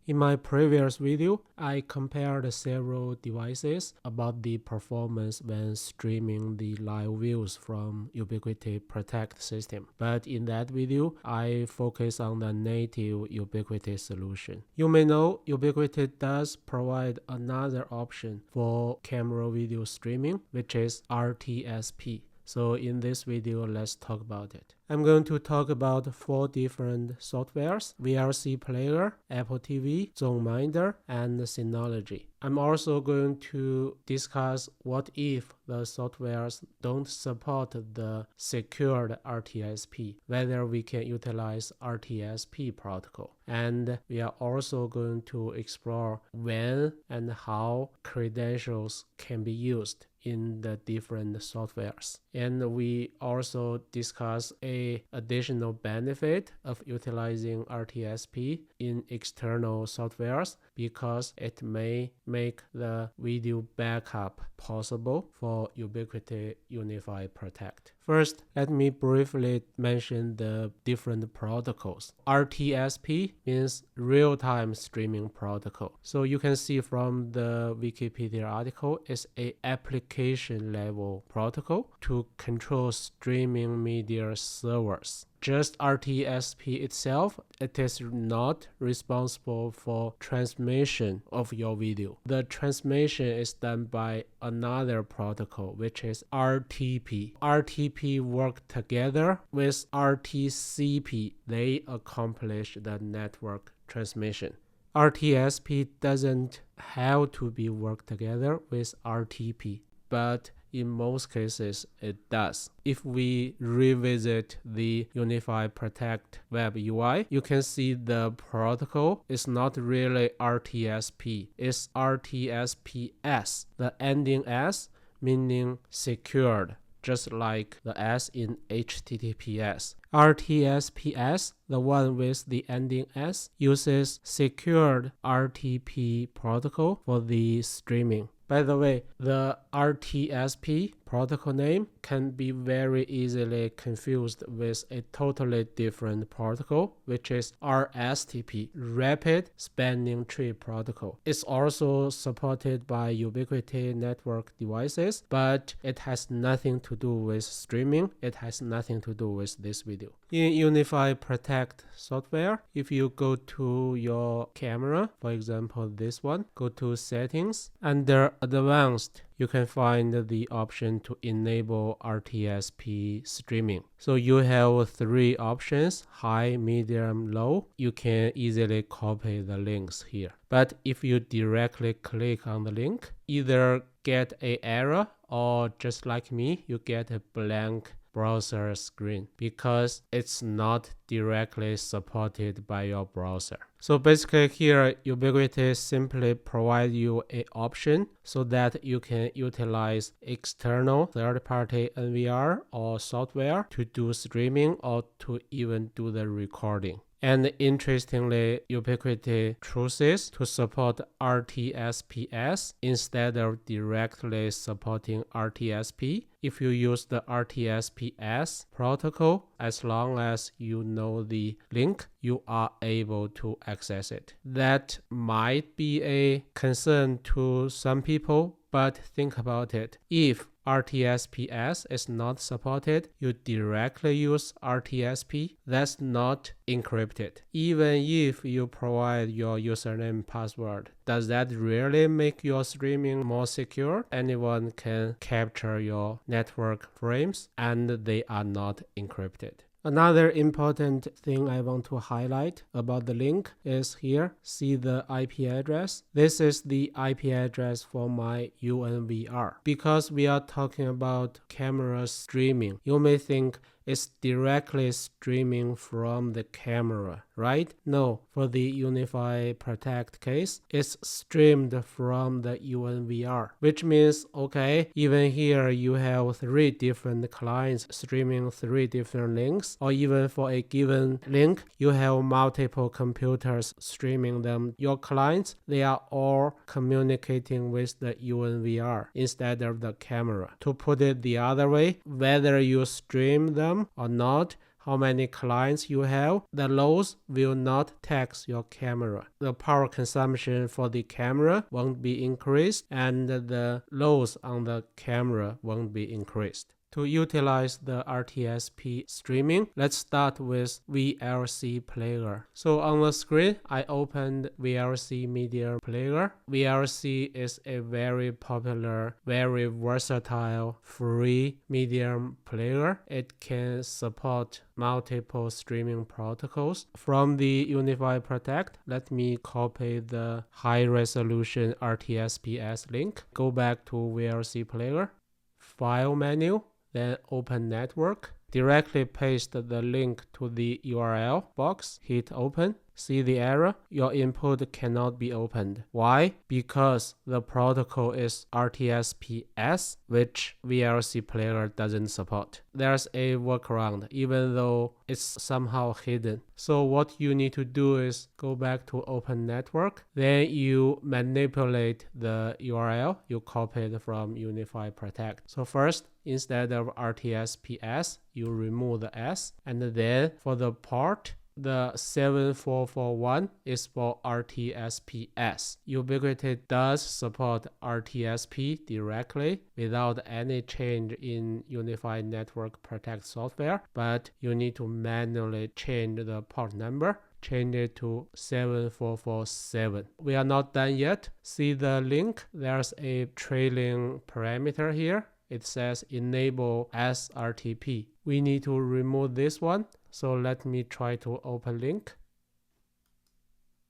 In my previous video, I compared several devices about the performance when streaming the live views from Ubiquiti Protect system. But in that video, I focus on the native Ubiquiti solution. You may know Ubiquiti does provide another option for camera video streaming, which is RTSP. So in this video, let's talk about it. I'm going to talk about 4 different softwares: VLC player, Apple TV, ZoneMinder, and Synology. I'm also going to discuss what if the softwares don't support the secured RTSP, whether we can utilize RTSP protocol. And we are also going to explore when and how credentials can be used in the different softwares. And we also discuss a additional benefit of utilizing RTSP in external softwares because it may make the video backup possible for Ubiquiti UniFi Protect. First, let me briefly mention the different protocols. RTSP means real-time streaming protocol. So you can see from the Wikipedia article, it's an application level protocol to control streaming media servers. Just RTSP itself, it is not responsible for transmission of your video. The transmission is done by another protocol, which is RTP. RTP work together with RTCP. They accomplish the network transmission. RTSP doesn't have to be worked together with RTP, but in most cases, it does. If we revisit the UniFi Protect web UI, you can see the protocol is not really RTSP. It's RTSPS. The ending S meaning secured, just like the S in HTTPS. RTSPS, the one with the ending S, uses secured RTP protocol for the streaming. By the way, the RTSP protocol name can be very easily confused with a totally different protocol, which is RSTP, Rapid Spanning Tree Protocol. It's also supported by Ubiquiti network devices, but it has nothing to do with streaming. It has nothing to do with this video. In UniFi Protect software, if you go to your camera, for example this one, go to Settings, under Advanced, you can find the option to enable RTSP streaming. So you have 3 options: high, medium, low. You can easily copy the links here. But if you directly click on the link, either get an error or just like me, you get a blank browser screen because it's not directly supported by your browser. So basically here, Ubiquiti simply provides you an option so that you can utilize external third-party NVR or software to do streaming or to even do the recording. And interestingly, Ubiquiti chooses to support RTSPS instead of directly supporting RTSP. If you use the RTSPS protocol, as long as you know the link, you are able to access it. That might be a concern to some people, but think about it. If RTSPS is not supported, you directly use RTSP, that's not encrypted. Even if you provide your username and password, does that really make your streaming more secure? Anyone can capture your network frames and they are not encrypted. Another important thing I want to highlight about the link is here. See the IP address? This is the IP address for my UNVR. Because we are talking about camera streaming, you may think it's directly streaming from the camera, right? No, for the UniFi Protect case, it's streamed from the UNVR, which means, okay, even here you have 3 different clients streaming 3 different links, or even for a given link, you have multiple computers streaming them. Your clients, they are all communicating with the UNVR instead of the camera. To put it the other way, whether you stream them or not, how many clients you have, the loads will not tax your camera. The power consumption for the camera won't be increased, and the loads on the camera won't be increased. To utilize the RTSP streaming, let's start with VLC player. So on the screen, I opened VLC media player. VLC is a very popular, very versatile, free medium player. It can support multiple streaming protocols. From the UniFi Protect, let me copy the high-resolution RTSPS link. Go back to VLC player, File menu, then open network. Directly paste the link to the URL box, hit open. See the error? Your input cannot be opened. Why? Because the protocol is RTSPS, which VLC player doesn't support. There's a workaround, even though it's somehow hidden. So what you need to do is go back to open network. Then you manipulate the URL you copied from UniFi Protect. So first, instead of RTSPS, you remove the S. And then for the port, the 7441 is for RTSPS. Ubiquiti does support RTSP directly without any change in UniFi Network Protect software, but you need to manually change the port number. Change it to 7447. We are not done yet. See the link? There's a trailing parameter here. It says enable SRTP. We need to remove this one. So let me try to open link.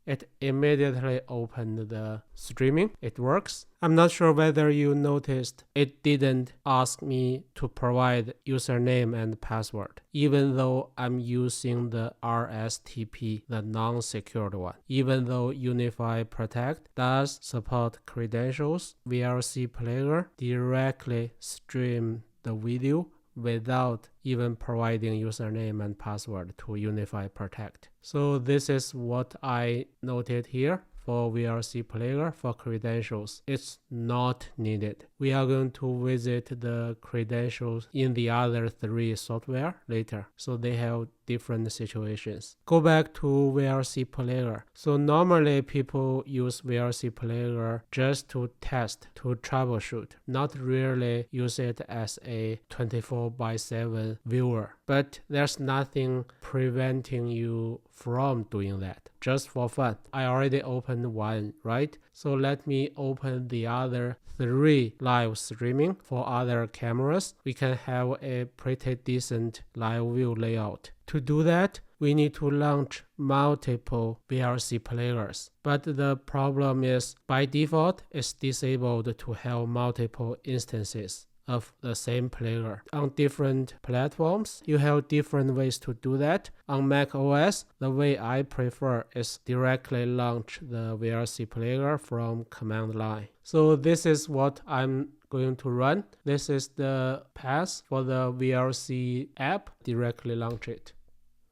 It immediately opened the streaming. It works. I'm not sure whether you noticed it didn't ask me to provide username and password, even though I'm using the RSTP, the non-secured one. Even though UniFi Protect does support credentials, VLC player directly stream the video without even providing username and password to UniFi Protect. So this is what I noted here for VLC player for credentials. It's not needed. We are going to visit the credentials in the other three software later. So they have different situations. Go back to VLC player. So normally people use VLC player just to test, to troubleshoot, not really use it as a 24/7 viewer. But there's nothing preventing you from doing that, just for fun. I already opened one, right? So let me open the other three live streaming for other cameras. We can have a pretty decent live view layout. To do that, we need to launch multiple VLC players. But the problem is, by default, it's disabled to have multiple instances of the same player. On different platforms, you have different ways to do that. On Mac OS, the way I prefer is directly launch the VLC player from command line. So this is what I'm going to run. This is the path for the VLC app. Directly launch it.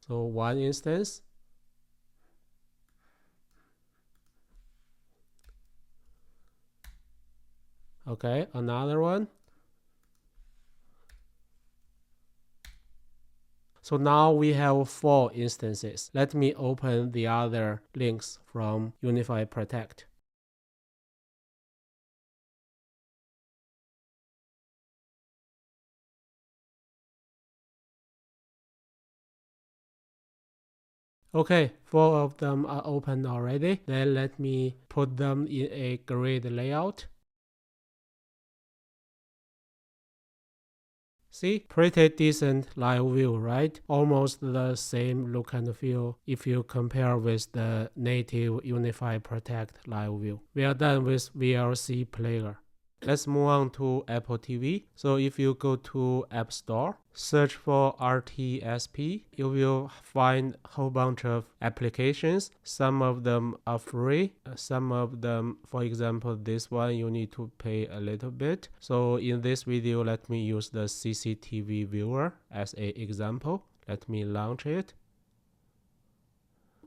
So one instance. Okay, another one. So now we have 4 instances. Let me open the other links from UniFi Protect. Okay, 4 of them are open already. Then let me put them in a grid layout. See, pretty decent live view, right? Almost the same look and feel if you compare with the native UniFi Protect live view. We are done with VLC player. Let's move on to Apple TV. So if you go to App Store, search for RTSP, you will find a whole bunch of applications. Some of them are free. Some of them, for example, this one, you need to pay a little bit. So in this video, let me use the CCTV viewer as an example. Let me launch it.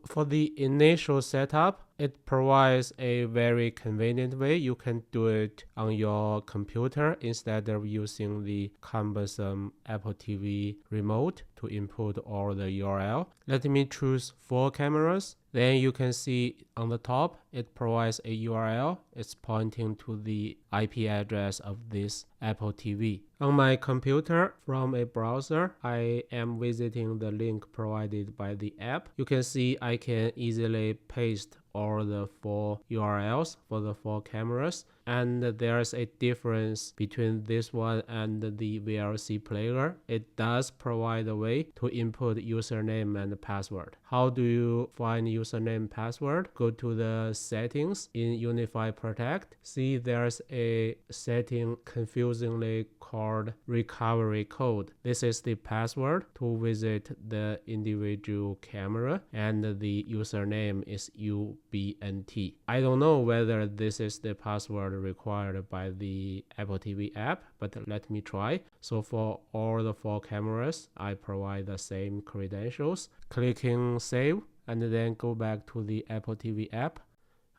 For the initial setup, it provides a very convenient way. You can do it on your computer instead of using the cumbersome Apple TV remote to input all the URL. Let me choose 4 cameras. Then you can see on the top, it provides a URL. It's pointing to the IP address of this Apple TV. On my computer, from a browser, I am visiting the link provided by the app. You can see I can easily paste all the 4 URLs for the 4 cameras, and there's a difference between this one and the VLC player. It does provide a way to input username and password. How do you find username and password? Go to the settings in UniFi Protect. See, there's a setting confusingly called recovery code. This is the password to visit the individual camera, and the username is Ubiquiti. I don't know whether this is the password required by the Apple TV app, but let me try. So for all the 4 cameras, I provide the same credentials. Clicking save and then go back to the Apple TV app.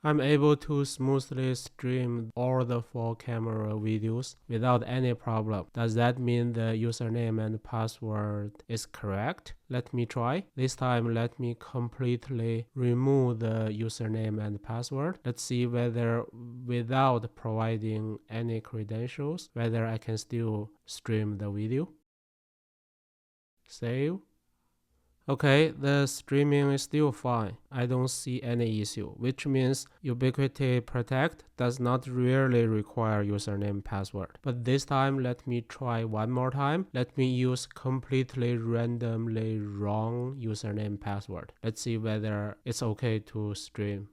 I'm able to smoothly stream all the 4 camera videos without any problem. Does that mean the username and password is correct? Let me try. This time, let me completely remove the username and password. Let's see whether without providing any credentials, whether I can still stream the video. Save. Okay, the streaming is still fine. I don't see any issue, which means Ubiquiti Protect does not really require username and password. But this time, let me try one more time. Let me use completely randomly wrong username and password. Let's see whether it's okay to stream.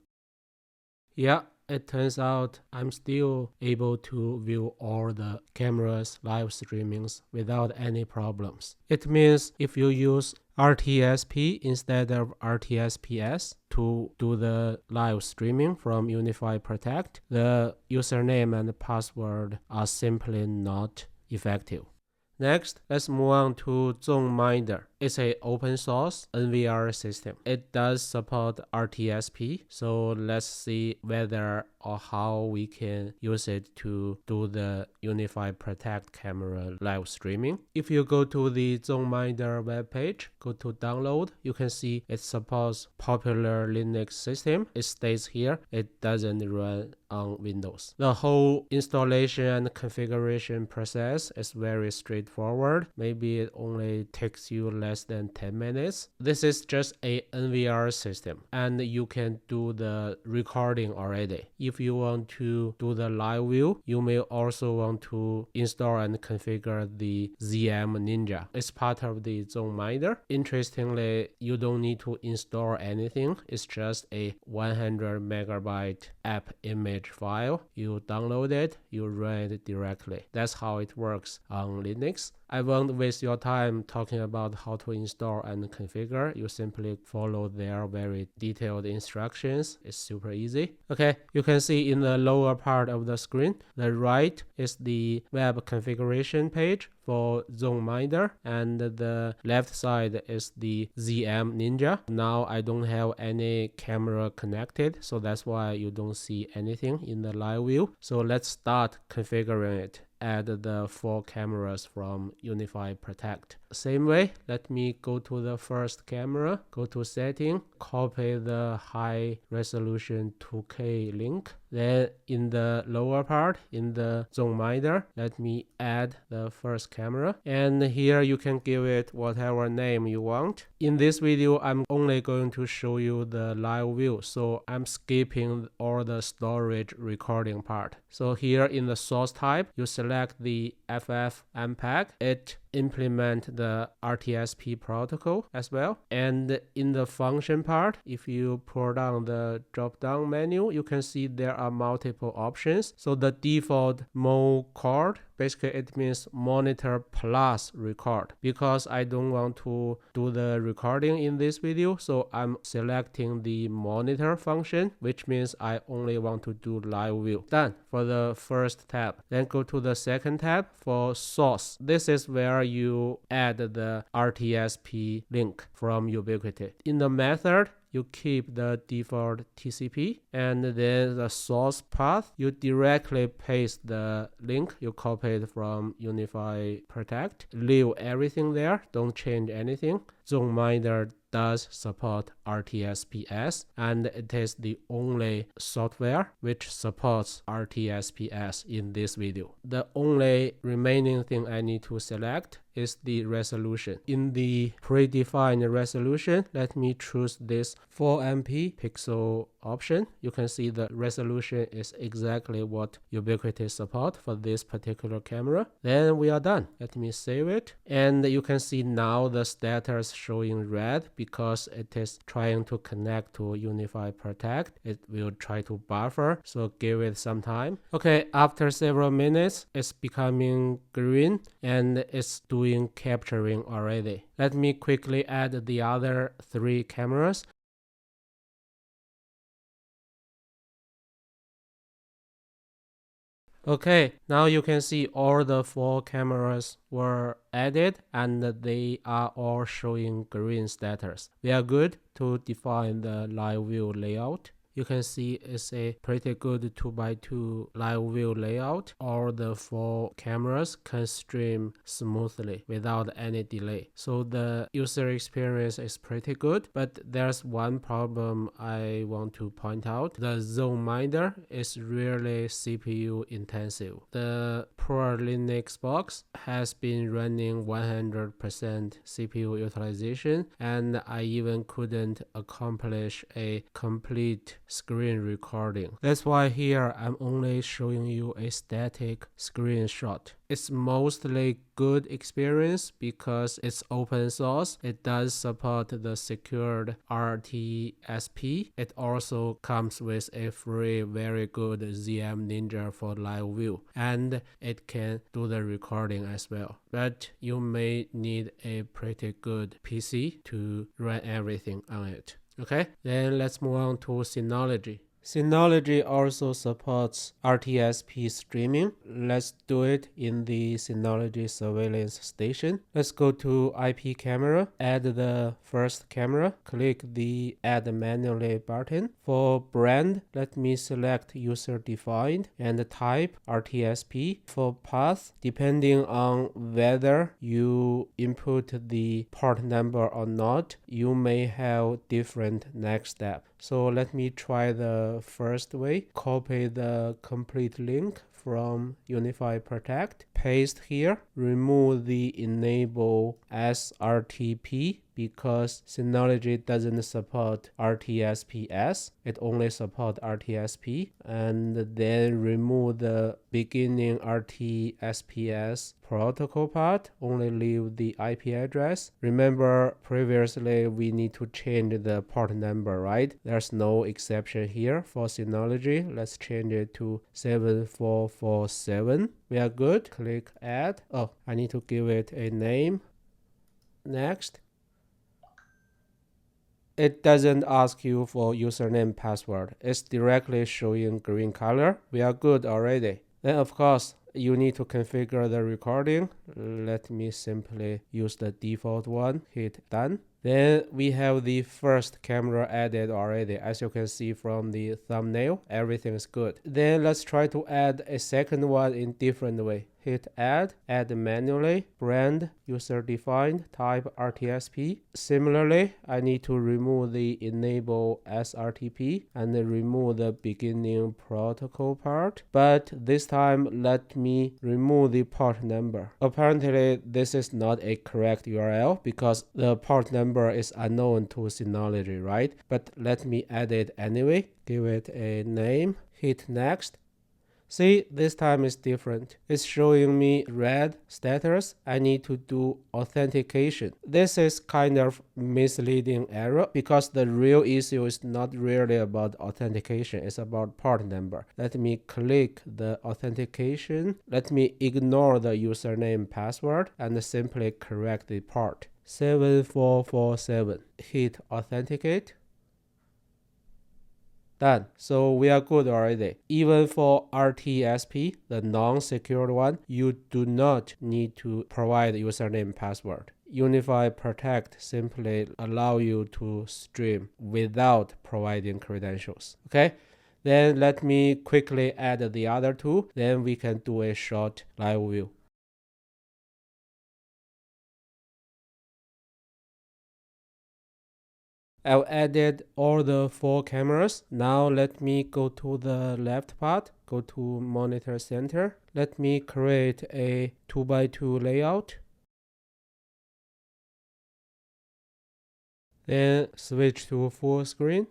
Yeah, it turns out I'm still able to view all the cameras live streamings without any problems. It means if you use RTSP instead of RTSPS to do the live streaming from UniFi Protect, the username and password are simply not effective. Next, let's move on to ZoneMinder. It's an open source NVR system. It does support RTSP, so let's see whether or how we can use it to do the UniFi Protect camera live streaming. If you go to the ZoneMinder webpage, go to download, you can see it supports popular Linux system. It states here it doesn't run on Windows. The whole installation and configuration process is very straightforward. Maybe it only takes you less than 10 minutes. This is just a NVR system, and you can do the recording already. If you want to do the live view, you may also want to install and configure the ZoneMinder. It's part of the ZoneMinder. Interestingly, you don't need to install anything. It's just a 100 megabyte app image file. You download it, you run it directly. That's how it works on Linux. I won't waste your time talking about how to install and configure. You simply follow their very detailed instructions. It's super easy. Okay, you can see in the lower part of the screen, the right is the web configuration page for ZoneMinder, and the left side is the ZoneMinder. Now I don't have any camera connected, so that's why you don't see anything in the live view. So let's start configuring it. Add the 4 cameras from UniFi Protect. Same way, let me go to the first camera, go to setting, copy the high resolution 2K link. Then in the lower part, in the ZoneMinder, let me add the first camera. And here you can give it whatever name you want. In this video, I'm only going to show you the live view, so I'm skipping all the storage recording part. So here in the source type, you select the FFmpeg. It implement the RTSP protocol as well. And in the function part, if you pull down the drop down menu, you can see there are multiple options. So the default mode card, basically it means monitor plus record. Because I don't want to do the recording in this video, so I'm selecting the monitor function, which means I only want to do live view. Done for the first tab. Then go to the second tab for source. This is where you add the RTSP link from Ubiquiti. In the method, you keep the default TCP, and then the source path, you directly paste the link you copied from UniFi Protect. Leave everything there, don't change anything. ZoneMinder does support RTSPs, and it is the only software which supports RTSPs in this video. The only remaining thing I need to select is the resolution. In the predefined resolution, let me choose this 4MP pixel option. You can see the resolution is exactly what Ubiquiti support for this particular camera. Then we are done. Let me save it. And you can see now the status showing red because it is trying to connect to UniFi Protect. It will try to buffer, so give it some time. Okay, after several minutes, it's becoming green and it's doing capturing already. Let me quickly add the other 3 cameras. Okay, now you can see all the 4 cameras were added and they are all showing green status. We are good to define the live view layout. You can see it's a pretty good 2x2 live view layout. All the 4 cameras can stream smoothly without any delay. So the user experience is pretty good, but there's one problem I want to point out. The ZoneMinder is really CPU intensive. The Pro Linux box has been running 100% CPU utilization, and I even couldn't accomplish a complete screen recording. That's why here I'm only showing you a static screenshot. It's mostly good experience because it's open source. It does support the secured RTSP. It also comes with a free, very good ZoneMinder for live view, and it can do the recording as well. But you may need a pretty good PC to run everything on it. Okay, then let's move on to Synology. Synology also supports RTSP streaming. Let's do it in the Synology surveillance station. Let's go to IP camera, add the first camera, click the add manually button. For brand, let me select user defined and type RTSP. For path, depending on whether you input the port number or not, you may have different next step. So let me try the first way. Copy the complete link from UniFi Protect, paste here, remove the enable SRTP because Synology doesn't support RTSPs, it only supports RTSP, and then remove the beginning RTSPs protocol part, only leave the IP address. Remember previously we need to change the port number, right? There's no exception here for Synology. Let's change it to 7447. We are good. Click add. Oh, I need to give it a name. Next. It doesn't ask you for username password. It's directly showing green color. We are good already. Then of course, you need to configure the recording. Let me simply use the default one. Hit done. Then we have the first camera added already. As you can see from the thumbnail, everything is good. Then let's try to add a second one in different way. Hit add manually, brand, user defined, type RTSP. Similarly, I need to remove the enable SRTP and remove the beginning protocol part. But this time, let me remove the port number. Apparently, this is not a correct URL because the port number is unknown to Synology, right? But let me add it anyway. Give it a name. Hit next. See, this time is different. It's showing me red status. I need to do authentication. This is kind of misleading error because the real issue is not really about authentication. It's about port number. Let me click the authentication. Let me ignore the username password and simply correct the port. 7447. Hit authenticate. Done. So we are good already. Even for RTSP, the non-secured one, you do not need to provide username password. UniFi Protect simply allow you to stream without providing credentials. Okay, then let me quickly add the other two, then we can do a short live view. I've added all the 4 cameras. Now let me go to the left part, go to monitor center. Let me create a 2x2 layout. Then switch to full screen.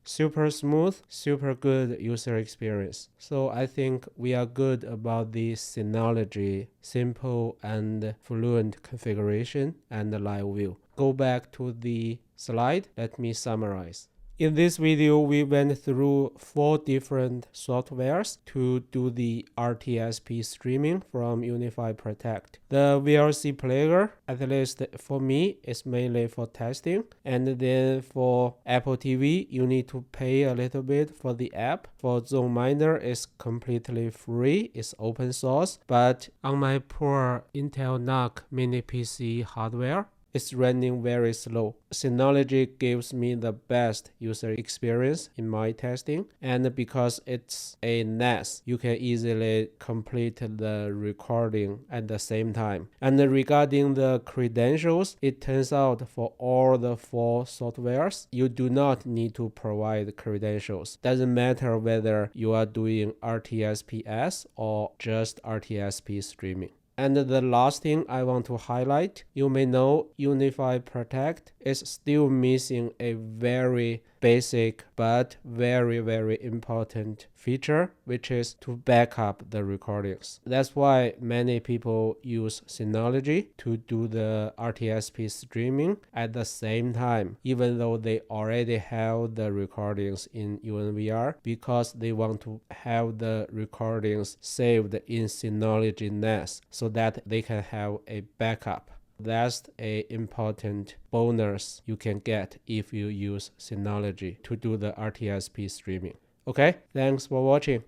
Super smooth, super good user experience. So I think we are good about the Synology simple and fluent configuration and the live view. Go back to the slide. Let me summarize. In this video, we went through 4 different softwares to do the RTSP streaming from UniFi Protect. The VLC player, at least for me, is mainly for testing. And then for Apple TV, you need to pay a little bit for the app. For ZoneMinder, it's completely free. It's open source. But on my poor Intel NUC mini PC hardware, it's running very slow. Synology gives me the best user experience in my testing, and because it's a NAS, you can easily complete the recording at the same time. And regarding the credentials, it turns out for all the 4 softwares, you do not need to provide credentials. Doesn't matter whether you are doing RTSPS or just RTSP streaming. And the last thing I want to highlight, you may know UniFi Protect is still missing a very basic but very, very important feature, which is to back up the recordings. That's why many people use Synology to do the RTSP streaming at the same time, even though they already have the recordings in UNVR, because they want to have the recordings saved in Synology NAS so that they can have a backup. That's an important bonus you can get if you use Synology to do the RTSP streaming. Okay, thanks for watching.